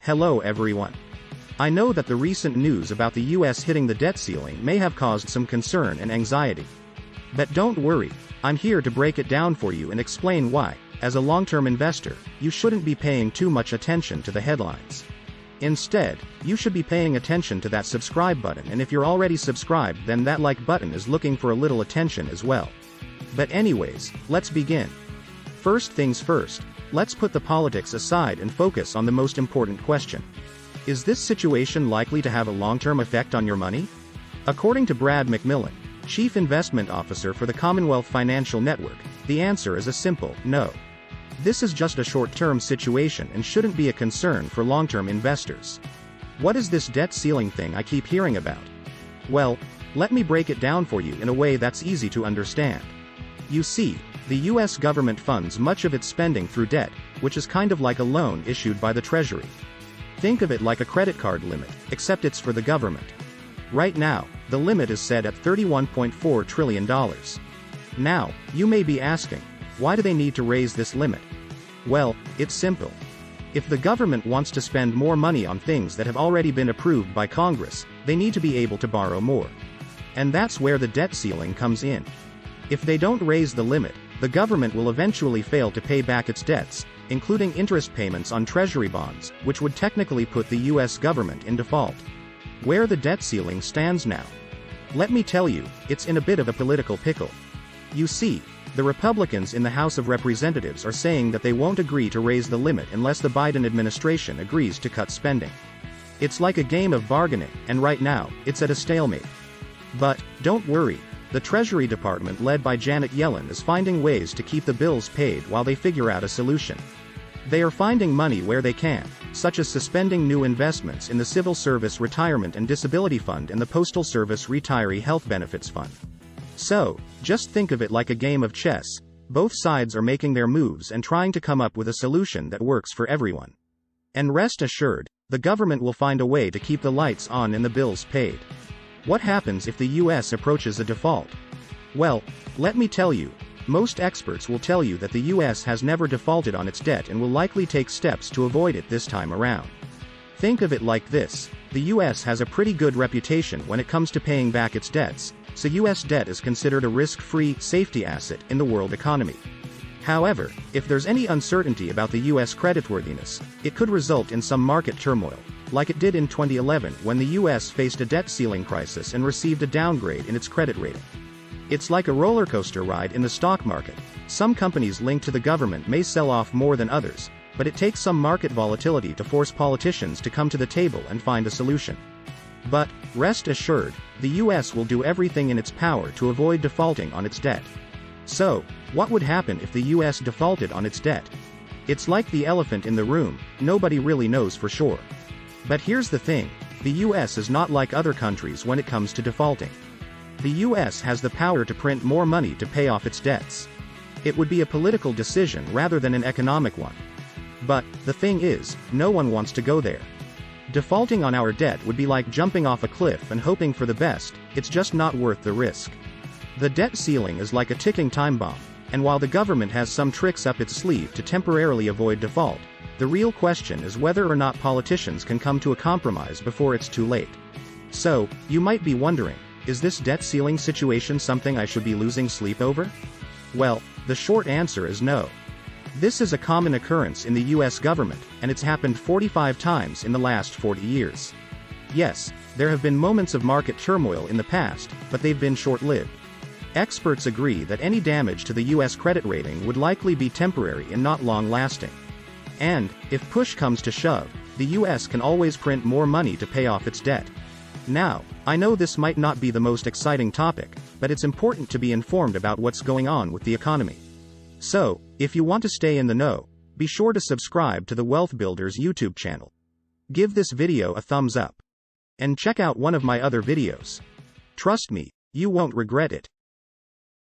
Hello everyone. I know that the recent news about the US hitting the debt ceiling may have caused some concern and anxiety. But don't worry, I'm here to break it down for you and explain why, as a long-term investor, you shouldn't be paying too much attention to the headlines. Instead, you should be paying attention to that subscribe button, and if you're already subscribed, then that like button is looking for a little attention as well. But anyways, let's begin. First things first, let's put the politics aside and focus on the most important question. Is this situation likely to have a long-term effect on your money? According to Brad McMillan, Chief Investment Officer for the Commonwealth Financial Network, the answer is a simple no. This is just a short-term situation and shouldn't be a concern for long-term investors. What is this debt ceiling thing I keep hearing about? Well, let me break it down for you in a way that's easy to understand. You see, the US government funds much of its spending through debt, which is kind of like a loan issued by the Treasury. Think of it like a credit card limit, except it's for the government. Right now, the limit is set at $31.4 trillion. Now, you may be asking, why do they need to raise this limit? Well, it's simple. If the government wants to spend more money on things that have already been approved by Congress, they need to be able to borrow more. And that's where the debt ceiling comes in. If they don't raise the limit, the government will eventually fail to pay back its debts, including interest payments on Treasury bonds, which would technically put the US government in default. Where the debt ceiling stands now? Let me tell you, it's in a bit of a political pickle. You see, the Republicans in the House of Representatives are saying that they won't agree to raise the limit unless the Biden administration agrees to cut spending. It's like a game of bargaining, and right now, it's at a stalemate. But, don't worry. The Treasury Department led by Janet Yellen is finding ways to keep the bills paid while they figure out a solution. They are finding money where they can, such as suspending new investments in the Civil Service Retirement and Disability Fund and the Postal Service Retiree Health Benefits Fund. So, just think of it like a game of chess. Both sides are making their moves and trying to come up with a solution that works for everyone. And rest assured, the government will find a way to keep the lights on and the bills paid. What happens if the US approaches a default? Well, let me tell you, most experts will tell you that the US has never defaulted on its debt and will likely take steps to avoid it this time around. Think of it like this, the US has a pretty good reputation when it comes to paying back its debts, so US debt is considered a risk-free, safety asset in the world economy. However, if there's any uncertainty about the US creditworthiness, it could result in some market turmoil, like it did in 2011 when the US faced a debt ceiling crisis and received a downgrade in its credit rating. It's like a roller coaster ride in the stock market. Some companies linked to the government may sell off more than others, but it takes some market volatility to force politicians to come to the table and find a solution. But, rest assured, the US will do everything in its power to avoid defaulting on its debt. So, what would happen if the US defaulted on its debt? It's like the elephant in the room, nobody really knows for sure. But here's the thing, the US is not like other countries when it comes to defaulting. The US has the power to print more money to pay off its debts. It would be a political decision rather than an economic one. But, the thing is, no one wants to go there. Defaulting on our debt would be like jumping off a cliff and hoping for the best, it's just not worth the risk. The debt ceiling is like a ticking time bomb, and while the government has some tricks up its sleeve to temporarily avoid default, the real question is whether or not politicians can come to a compromise before it's too late. So, you might be wondering, is this debt ceiling situation something I should be losing sleep over? Well, the short answer is no. This is a common occurrence in the US government, and it's happened 45 times in the last 40 years. Yes, there have been moments of market turmoil in the past, but they've been short-lived. Experts agree that any damage to the US credit rating would likely be temporary and not long-lasting. And, if push comes to shove, the US can always print more money to pay off its debt. Now, I know this might not be the most exciting topic, but it's important to be informed about what's going on with the economy. So, if you want to stay in the know, be sure to subscribe to the Wealth Builders YouTube channel. Give this video a thumbs up. And check out one of my other videos. Trust me, you won't regret it.